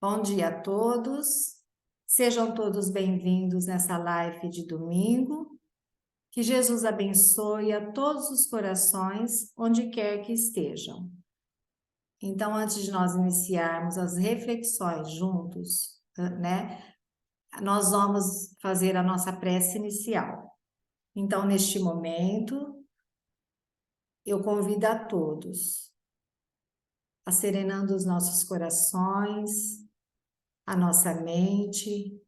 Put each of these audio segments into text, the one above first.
Bom dia a todos, sejam todos bem-vindos nessa live de domingo. Que Jesus abençoe a todos os corações, onde quer que estejam. Então, antes de nós iniciarmos as reflexões juntos, né, nós vamos fazer a nossa prece inicial. Então, neste momento, eu convido a todos a serenando os nossos corações, a nossa mente,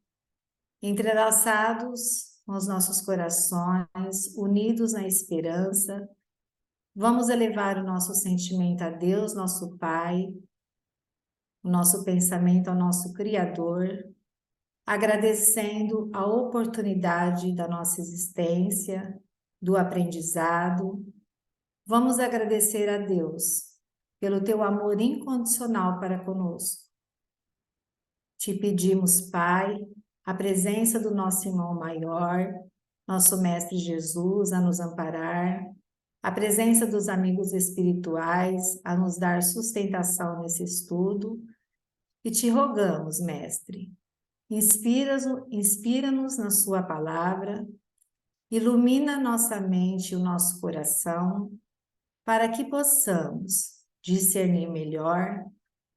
entrelaçados com os nossos corações, unidos na esperança. Vamos elevar o nosso sentimento a Deus, nosso Pai, o nosso pensamento ao nosso Criador, agradecendo a oportunidade da nossa existência, do aprendizado. Vamos agradecer a Deus pelo teu amor incondicional para conosco. Te pedimos, Pai, a presença do nosso irmão maior, nosso Mestre Jesus, a nos amparar, a presença dos amigos espirituais, a nos dar sustentação nesse estudo. E te rogamos, Mestre, inspira-nos na sua palavra, ilumina nossa mente e o nosso coração, para que possamos discernir melhor,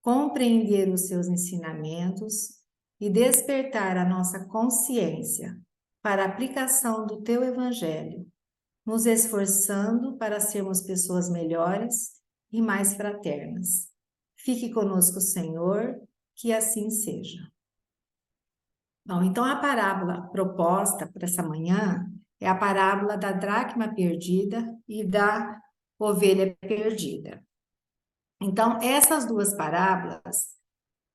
compreender os seus ensinamentos e despertar a nossa consciência para a aplicação do teu Evangelho, nos esforçando para sermos pessoas melhores e mais fraternas. Fique conosco, Senhor, que assim seja. Bom, então a parábola proposta para essa manhã é a parábola da dracma perdida e da ovelha perdida. Então, essas duas parábolas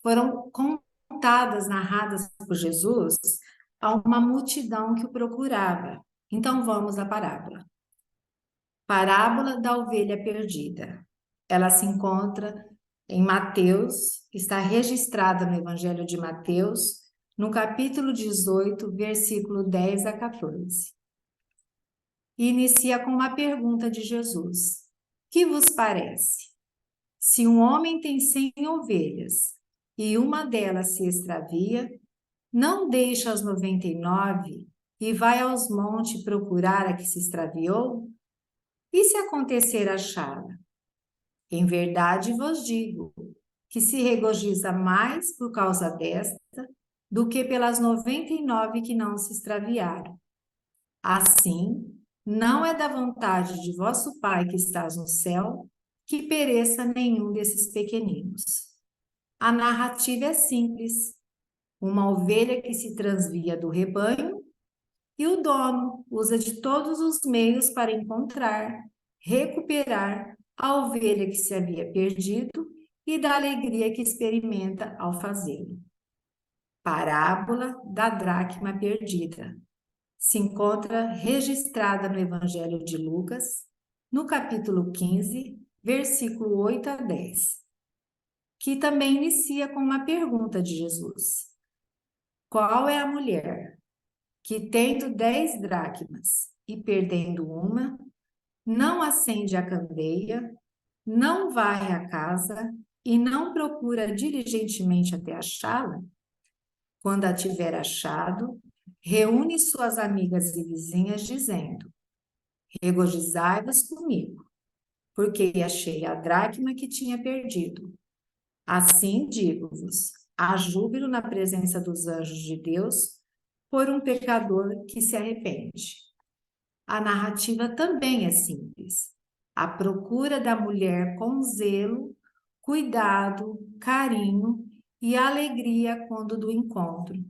foram contadas, narradas por Jesus a uma multidão que o procurava. Então, vamos à parábola. Parábola da ovelha perdida. Ela se encontra em Mateus, está registrada no Evangelho de Mateus, no capítulo 18, versículo 10 a 14. E inicia com uma pergunta de Jesus: que vos parece? Se um homem tem 100 ovelhas e uma delas se extravia, não deixa as 99 e vai aos montes procurar a que se extraviou? E se acontecer achá-la? Em verdade vos digo que se regozija mais por causa desta do que pelas 99 que não se extraviaram. Assim, não é da vontade de vosso Pai que estás no céu que pereça nenhum desses pequeninos. A narrativa é simples. Uma ovelha que se transvia do rebanho e o dono usa de todos os meios para encontrar, recuperar a ovelha que se havia perdido e da alegria que experimenta ao fazê-lo. Parábola da dracma perdida. Se encontra registrada no Evangelho de Lucas, no capítulo 15, versículo 8 a 10, que também inicia com uma pergunta de Jesus: qual é a mulher que, tendo 10 dracmas e perdendo uma, não acende a candeia, não vai à casa e não procura diligentemente até achá-la? Quando a tiver achado, reúne suas amigas e vizinhas, dizendo: regozijai-vos comigo, porque achei a dracma que tinha perdido. Assim digo-vos, há júbilo na presença dos anjos de Deus por um pecador que se arrepende. A narrativa também é simples. A procura da mulher com zelo, cuidado, carinho e alegria quando do encontro.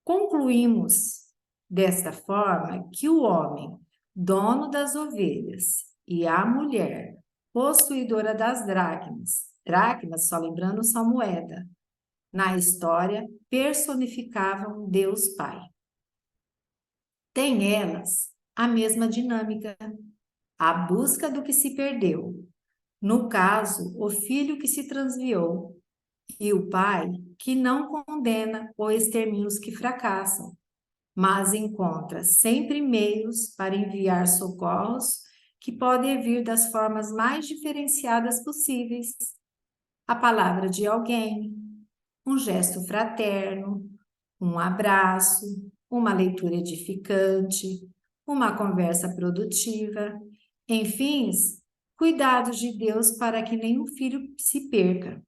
Concluímos desta forma que o homem, dono das ovelhas, e a mulher, possuidora das dracmas, só lembrando, são moeda, na história personificavam Deus Pai. Tem elas a mesma dinâmica, a busca do que se perdeu, no caso, o filho que se transviou, e o pai que não condena ou extermina os que fracassam, mas encontra sempre meios para enviar socorros que podem vir das formas mais diferenciadas possíveis. A palavra de alguém, um gesto fraterno, um abraço, uma leitura edificante, uma conversa produtiva, enfim, cuidados de Deus para que nenhum filho se perca.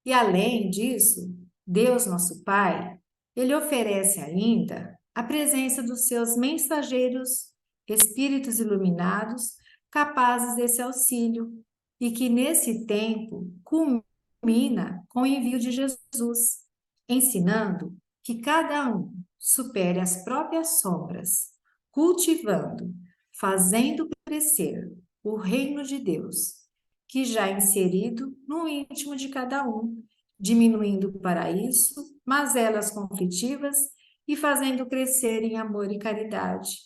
E além disso, Deus, nosso Pai, Ele oferece ainda a presença dos seus mensageiros, espíritos iluminados, capazes desse auxílio, e que nesse tempo culmina com o envio de Jesus, ensinando que cada um supere as próprias sombras, cultivando, fazendo crescer o reino de Deus, que já é inserido no íntimo de cada um, diminuindo para isso mazelas conflitivas e fazendo crescer em amor e caridade.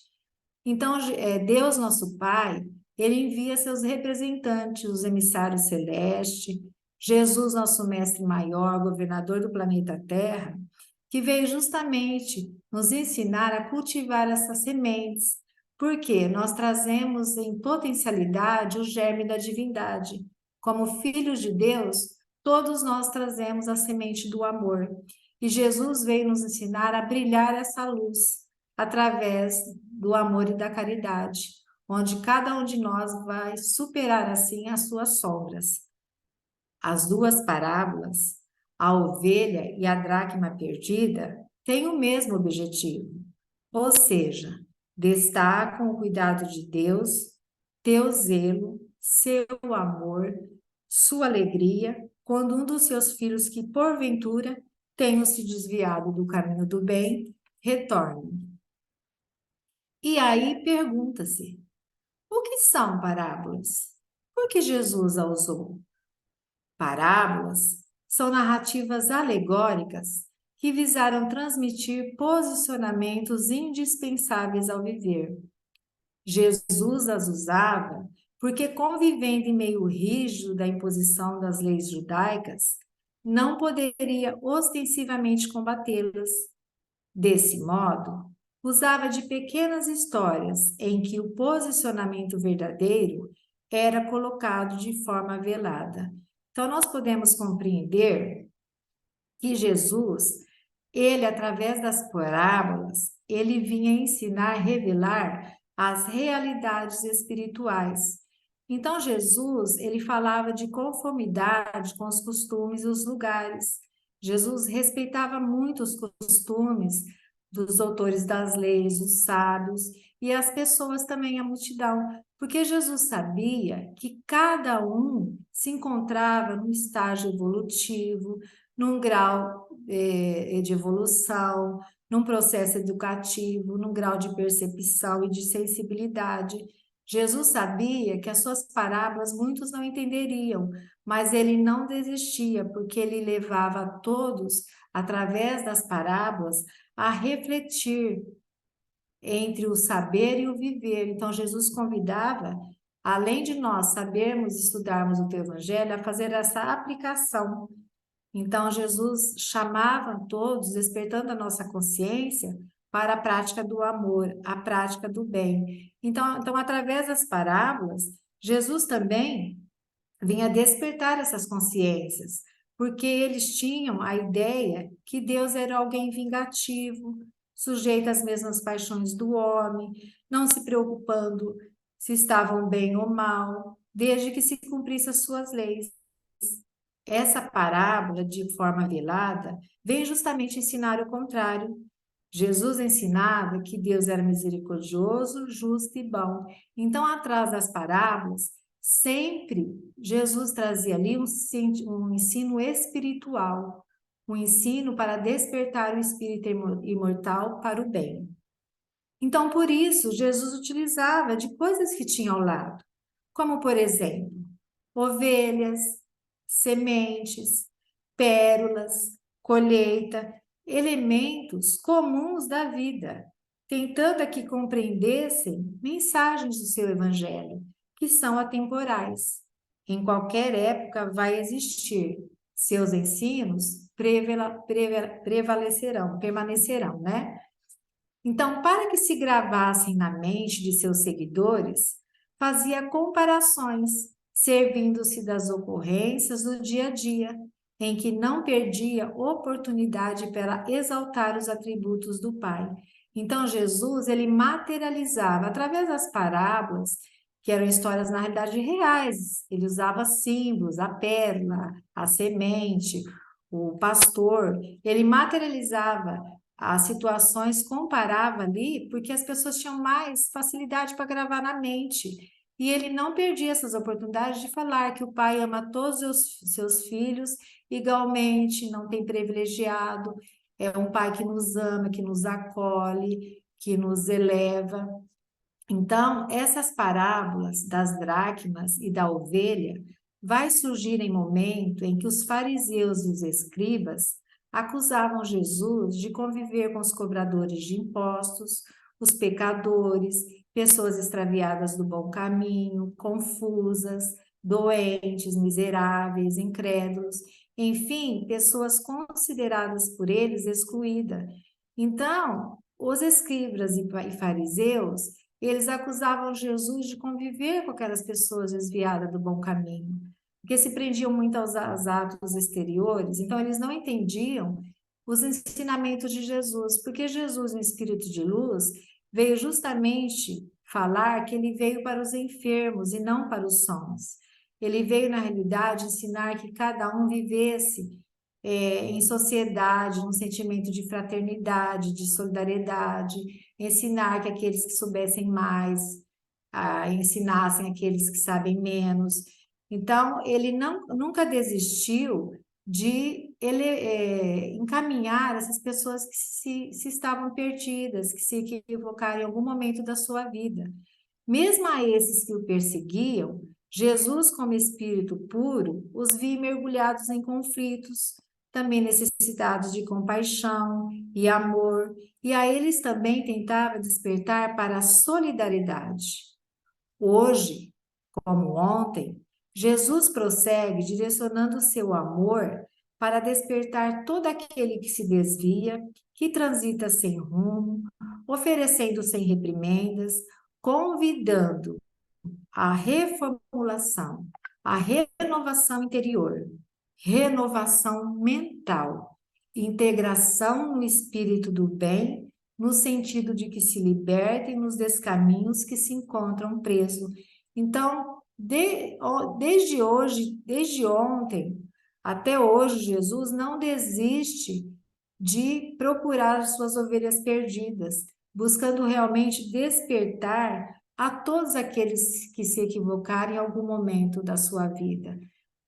Então, Deus, nosso Pai, ele envia seus representantes, os emissários celestes, Jesus, nosso mestre maior, governador do planeta Terra, que veio justamente nos ensinar a cultivar essas sementes, porque nós trazemos em potencialidade o germe da divindade. Como filhos de Deus, todos nós trazemos a semente do amor. E Jesus veio nos ensinar a brilhar essa luz através do amor e da caridade, onde cada um de nós vai superar assim as suas sombras. As duas parábolas, a ovelha e a dracma perdida, têm o mesmo objetivo, ou seja, destacam o cuidado de Deus, teu zelo, seu amor, sua alegria, quando um dos seus filhos que porventura tenham se desviado do caminho do bem, retorne. E aí pergunta-se, o que são parábolas? Por que Jesus a usou? Parábolas são narrativas alegóricas que visaram transmitir posicionamentos indispensáveis ao viver. Jesus as usava porque, convivendo em meio rígido da imposição das leis judaicas, não poderia ostensivamente combatê-las. Desse modo, usava de pequenas histórias em que o posicionamento verdadeiro era colocado de forma velada. Então, nós podemos compreender que Jesus, ele, através das parábolas, ele vinha ensinar, revelar as realidades espirituais. Então, Jesus, ele falava de conformidade com os costumes e os lugares. Jesus respeitava muito os costumes dos autores das leis, os sábios, e as pessoas também, a multidão, porque Jesus sabia que cada um se encontrava num estágio evolutivo, num grau de evolução, num processo educativo, num grau de percepção e de sensibilidade. Jesus sabia que as suas parábolas muitos não entenderiam, mas ele não desistia, porque ele levava a todos, através das parábolas, a refletir entre o saber e o viver. Então, Jesus convidava, além de nós sabermos estudarmos o teu evangelho, a fazer essa aplicação. Então, Jesus chamava todos, despertando a nossa consciência para a prática do amor, a prática do bem. Então, através das parábolas, Jesus também vinha despertar essas consciências, porque eles tinham a ideia que Deus era alguém vingativo, sujeito às mesmas paixões do homem, não se preocupando se estavam bem ou mal, desde que se cumprisse as suas leis. Essa parábola, de forma velada, vem justamente ensinar o contrário. Jesus ensinava que Deus era misericordioso, justo e bom. Então, atrás das parábolas, sempre Jesus trazia ali um ensino espiritual, um ensino para despertar o espírito imortal para o bem. Então, por isso, Jesus utilizava de coisas que tinha ao lado, como, por exemplo, ovelhas, sementes, pérolas, colheita, elementos comuns da vida, tentando que compreendessem mensagens do seu evangelho, que são atemporais. Em qualquer época vai existir. Seus ensinos prevalecerão, permanecerão, né? Então, para que se gravassem na mente de seus seguidores, fazia comparações, servindo-se das ocorrências do dia a dia, em que não perdia oportunidade para exaltar os atributos do Pai. Então, Jesus, ele materializava, através das parábolas, que eram histórias, na realidade, reais. Ele usava símbolos, a pérola, a semente, o pastor. Ele materializava as situações, comparava ali, porque as pessoas tinham mais facilidade para gravar na mente. E ele não perdia essas oportunidades de falar que o Pai ama todos os seus filhos igualmente, não tem privilegiado, é um Pai que nos ama, que nos acolhe, que nos eleva. Então, essas parábolas das dracmas e da ovelha vai surgir em momento em que os fariseus e os escribas acusavam Jesus de conviver com os cobradores de impostos, os pecadores, pessoas extraviadas do bom caminho, confusas, doentes, miseráveis, incrédulos, enfim, pessoas consideradas por eles excluídas. Então, os escribas e fariseus eles acusavam Jesus de conviver com aquelas pessoas desviadas do bom caminho, porque se prendiam muito aos atos exteriores, então eles não entendiam os ensinamentos de Jesus, porque Jesus, no Espírito de Luz, veio justamente falar que ele veio para os enfermos e não para os sãos. Ele veio, na realidade, ensinar que cada um vivesse em sociedade, num sentimento de fraternidade, de solidariedade, ensinar que aqueles que soubessem mais, ensinassem aqueles que sabem menos. Então, ele nunca desistiu de encaminhar essas pessoas que se estavam perdidas, que se equivocaram em algum momento da sua vida. Mesmo a esses que o perseguiam, Jesus, como Espírito puro, os via mergulhados em conflitos, também necessitados de compaixão e amor, e a eles também tentava despertar para a solidariedade. Hoje, como ontem, Jesus prossegue direcionando seu amor para despertar todo aquele que se desvia, que transita sem rumo, oferecendo sem reprimendas, convidando a reformulação, a renovação interior, renovação mental, integração no espírito do bem, no sentido de que se libertem nos descaminhos que se encontram presos. Então, desde hoje, desde ontem até hoje, Jesus não desiste de procurar as suas ovelhas perdidas, buscando realmente despertar a todos aqueles que se equivocaram em algum momento da sua vida.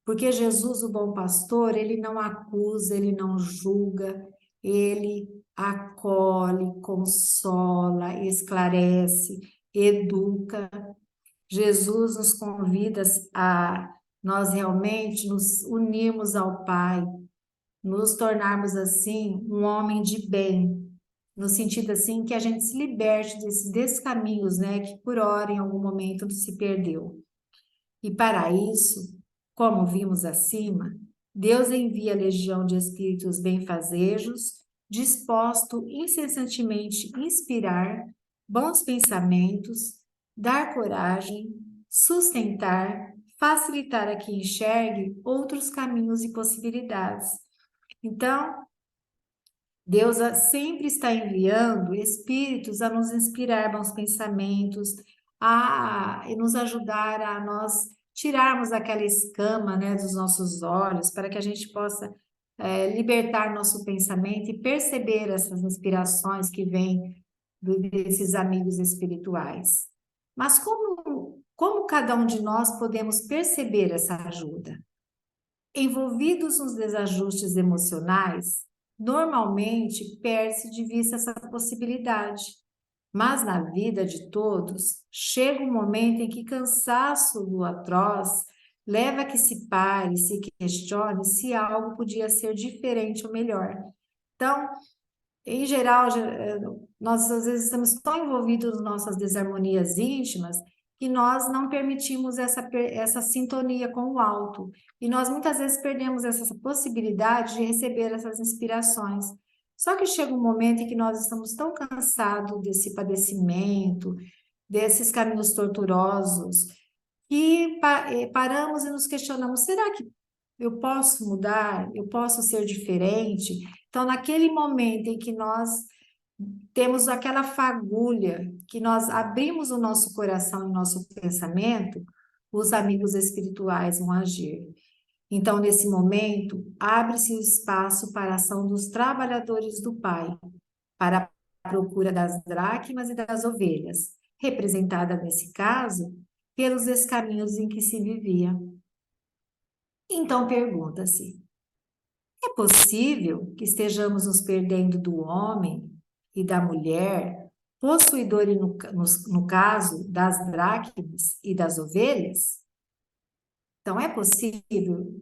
Porque Jesus, o bom pastor, ele não acusa, ele não julga, ele acolhe, consola, esclarece, educa. Jesus nos convida a nós realmente nos unirmos ao Pai, nos tornarmos assim um homem de bem, no sentido assim que a gente se liberte desses descaminhos, né, que por hora em algum momento se perdeu. E para isso, como vimos acima, Deus envia a legião de espíritos benfazejos, disposto incessantemente inspirar bons pensamentos, dar coragem, sustentar, facilitar a que enxergue outros caminhos e possibilidades. Então, Deus sempre está enviando espíritos a nos inspirar bons pensamentos, a nos ajudar a nós tirarmos aquela escama, né, dos nossos olhos, para que a gente possa libertar nosso pensamento e perceber essas inspirações que vêm desses amigos espirituais. Mas como cada um de nós podemos perceber essa ajuda? Envolvidos nos desajustes emocionais, normalmente perde-se de vista essa possibilidade. Mas na vida de todos, chega um momento em que cansaço do atroz leva a que se pare, se questione se algo podia ser diferente ou melhor. Então, em geral, nós às vezes estamos tão envolvidos nas nossas desarmonias íntimas que nós não permitimos essa sintonia com o alto. E nós muitas vezes perdemos essa possibilidade de receber essas inspirações. Só que chega um momento em que nós estamos tão cansados desse padecimento, desses caminhos tortuosos, e paramos e nos questionamos: será que eu posso mudar? Eu posso ser diferente? Então, naquele momento em que nós temos aquela fagulha, que nós abrimos o nosso coração e o nosso pensamento, os amigos espirituais vão agir. Então, nesse momento, abre-se o espaço para a ação dos trabalhadores do Pai, para a procura das dracmas e das ovelhas, representada nesse caso pelos descaminhos em que se vivia. Então pergunta-se: é possível que estejamos nos perdendo do homem e da mulher, possuidores no caso das dracmas e das ovelhas? Então é possível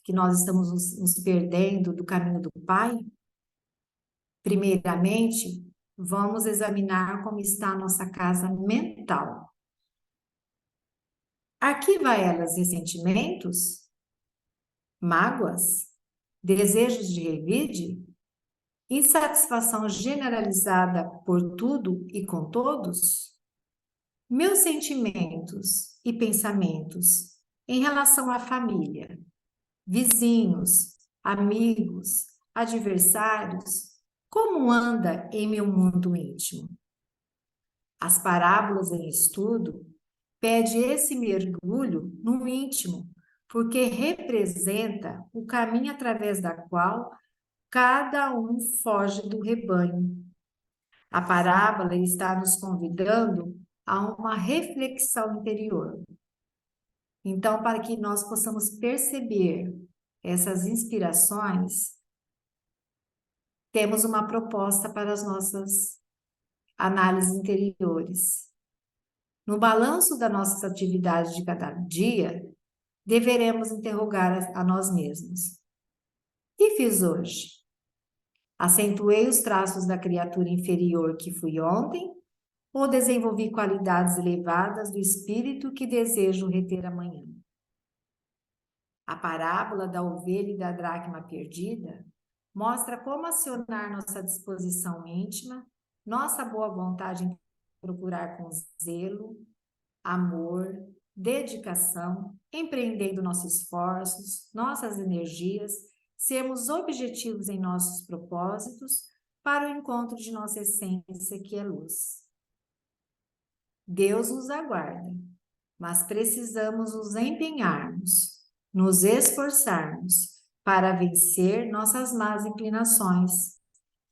que nós estamos nos perdendo do caminho do Pai? Primeiramente, vamos examinar como está a nossa casa mental. Aqui vai elas ressentimentos, mágoas, desejos de revide, insatisfação generalizada por tudo e com todos? Meus sentimentos e pensamentos em relação à família, vizinhos, amigos, adversários, como anda em meu mundo íntimo? As parábolas em estudo pede esse mergulho no íntimo, porque representa o caminho através da qual cada um foge do rebanho. A parábola está nos convidando a uma reflexão interior. Então, para que nós possamos perceber essas inspirações, temos uma proposta para as nossas análises interiores. No balanço das nossas atividades de cada dia, deveremos interrogar a nós mesmos. O que fiz hoje? Acentuei os traços da criatura inferior que fui ontem ou desenvolvi qualidades elevadas do espírito que desejo reter amanhã? A parábola da ovelha e da dracma perdida mostra como acionar nossa disposição íntima, nossa boa vontade em procurar com zelo, amor, dedicação, empreendendo nossos esforços, nossas energias, sermos objetivos em nossos propósitos para o encontro de nossa essência, que é luz. Deus nos aguarda, mas precisamos nos empenharmos, nos esforçarmos para vencer nossas más inclinações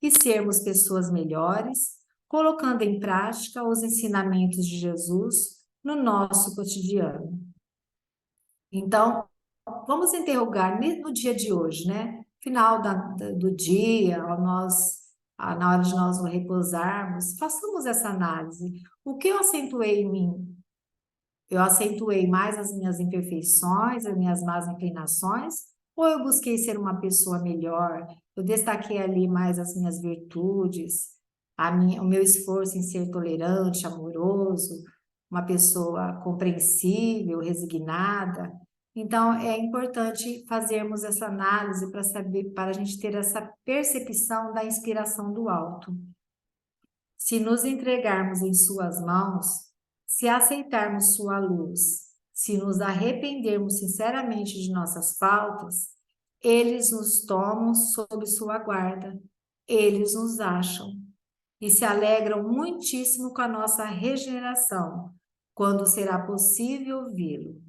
e sermos pessoas melhores, colocando em prática os ensinamentos de Jesus no nosso cotidiano. Então, vamos interrogar no dia de hoje, né? Final do dia, na hora de nós repousarmos, façamos essa análise. O que eu acentuei em mim? Eu acentuei mais as minhas imperfeições, as minhas más inclinações, ou eu busquei ser uma pessoa melhor? Eu destaquei ali mais as minhas virtudes, o meu esforço em ser tolerante, amoroso, uma pessoa compreensível, resignada. Então, é importante fazermos essa análise para saber, para a gente ter essa percepção da inspiração do alto. Se nos entregarmos em suas mãos, se aceitarmos sua luz, se nos arrependermos sinceramente de nossas faltas, eles nos tomam sob sua guarda, eles nos acham e se alegram muitíssimo com a nossa regeneração, quando será possível vê-lo.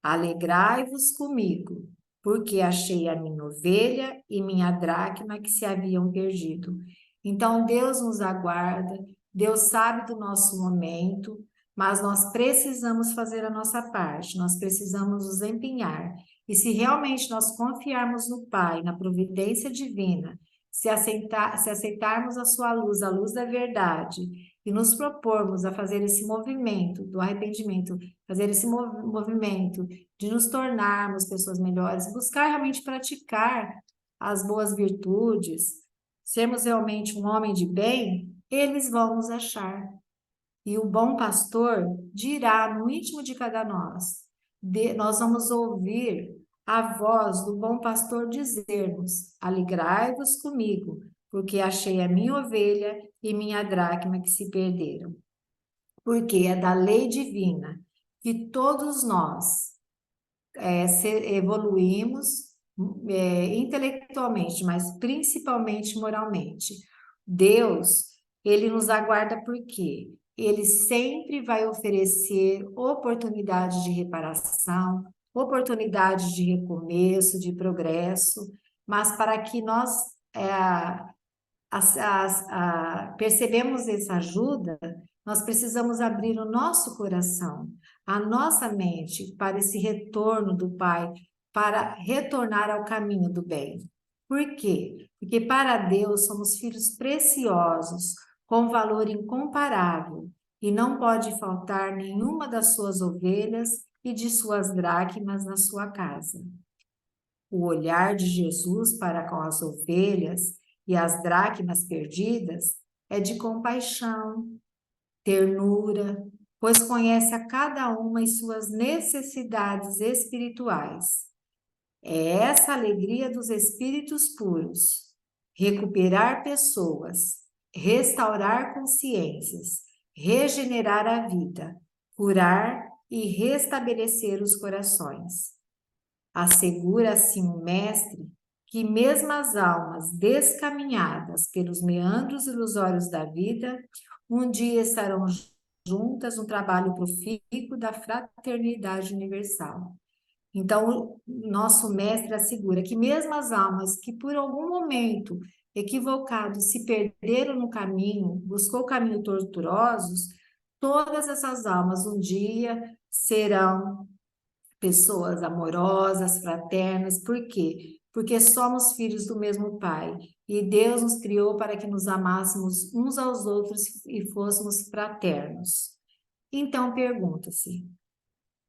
Alegrai-vos comigo, porque achei a minha ovelha e minha dracma que se haviam perdido. Então, Deus nos aguarda, Deus sabe do nosso momento, mas nós precisamos fazer a nossa parte, nós precisamos nos empenhar. E se realmente nós confiarmos no Pai, na providência divina, se aceitarmos a sua luz, a luz da verdade, e nos propormos a fazer esse movimento do arrependimento, fazer esse movimento de nos tornarmos pessoas melhores, buscar realmente praticar as boas virtudes, sermos realmente um homem de bem, eles vão nos achar. E o bom pastor dirá no íntimo de cada nós vamos ouvir a voz do bom pastor dizer-nos: alegrai-vos comigo, porque achei a minha ovelha e minha dracma que se perderam. porque é da lei divina que todos nós evoluímos intelectualmente, mas principalmente moralmente. Deus, ele nos aguarda por quê? Ele sempre vai oferecer oportunidade de reparação, oportunidade de recomeço, de progresso, mas para que nós percebemos essa ajuda, nós precisamos abrir o nosso coração, a nossa mente para esse retorno do Pai, para retornar ao caminho do bem. Por quê? Porque para Deus somos filhos preciosos, com valor incomparável, e não pode faltar nenhuma das suas ovelhas e de suas dracmas na sua casa. O olhar de Jesus para com as ovelhas e as dracmas perdidas é de compaixão, ternura, pois conhece a cada uma e suas necessidades espirituais. É essa alegria dos espíritos puros, recuperar pessoas, restaurar consciências, regenerar a vida, curar e restabelecer os corações. Assegura assim o mestre que mesmo as almas descaminhadas pelos meandros ilusórios da vida, um dia estarão juntas no trabalho profícuo da fraternidade universal. Então, nosso mestre assegura que mesmo as almas que por algum momento equivocado se perderam no caminho, buscou caminhos tortuosos, todas essas almas um dia serão pessoas amorosas, fraternas. Por quê? Porque somos filhos do mesmo Pai. E Deus nos criou para que nos amássemos uns aos outros e fôssemos fraternos. Então, pergunta-se: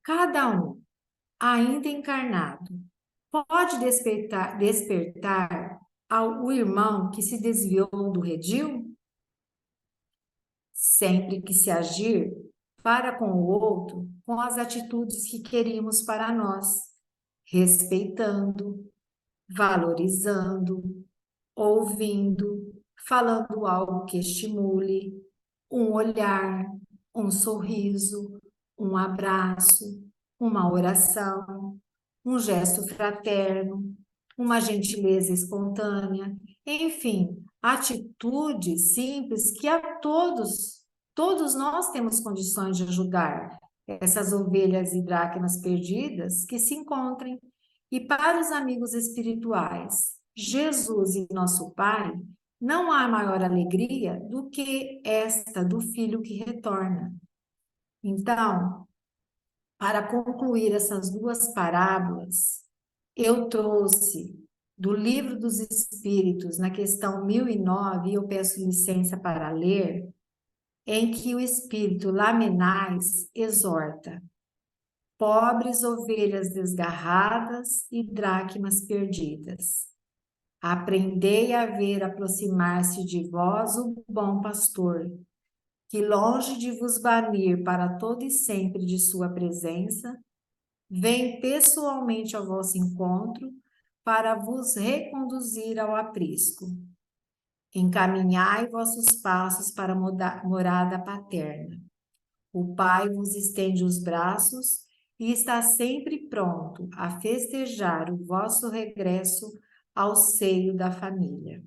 cada um, ainda encarnado, pode despertar ao irmão que se desviou do redil? Sempre que se agir para com o outro com as atitudes que queríamos para nós, respeitando, valorizando, ouvindo, falando algo que estimule, um olhar, um sorriso, um abraço, uma oração, um gesto fraterno, uma gentileza espontânea, enfim, atitudes simples que a todos nós temos condições de ajudar essas ovelhas e dracmas perdidas que se encontrem. E para os amigos espirituais, Jesus e nosso Pai, não há maior alegria do que esta do filho que retorna. Então, para concluir essas duas parábolas, eu trouxe do Livro dos Espíritos, na questão 1009, e eu peço licença para ler, em que o Espírito Lamenais exorta: pobres ovelhas desgarradas e dracmas perdidas, aprendei a ver aproximar-se de vós o bom pastor, que longe de vos banir para todo e sempre de sua presença, vem pessoalmente ao vosso encontro para vos reconduzir ao aprisco. Encaminhai vossos passos para a morada paterna. O Pai vos estende os braços e está sempre pronto a festejar o vosso regresso ao seio da família.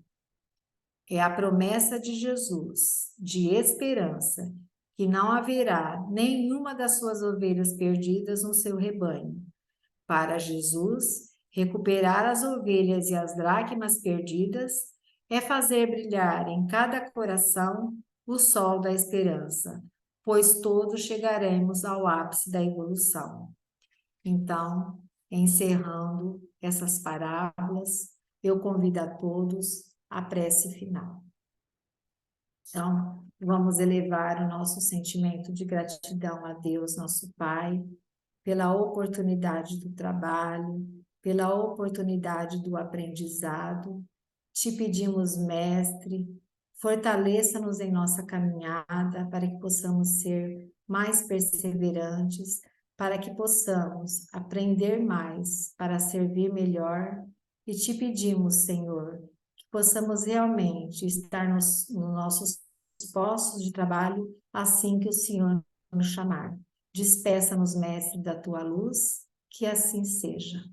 É a promessa de Jesus, de esperança, que não haverá nenhuma das suas ovelhas perdidas no seu rebanho. Para Jesus, recuperar as ovelhas e as dracmas perdidas é fazer brilhar em cada coração o sol da esperança, pois todos chegaremos ao ápice da evolução. Então, encerrando essas parábolas, eu convido a todos à prece final. Então, vamos elevar o nosso sentimento de gratidão a Deus, nosso Pai, pela oportunidade do trabalho, pela oportunidade do aprendizado. Te pedimos, Mestre, fortaleça-nos em nossa caminhada para que possamos ser mais perseverantes, para que possamos aprender mais, para servir melhor. E te pedimos, Senhor, que possamos realmente estar nos nossos postos de trabalho assim que o Senhor nos chamar. Despeça-nos, Mestre, da tua luz, que assim seja.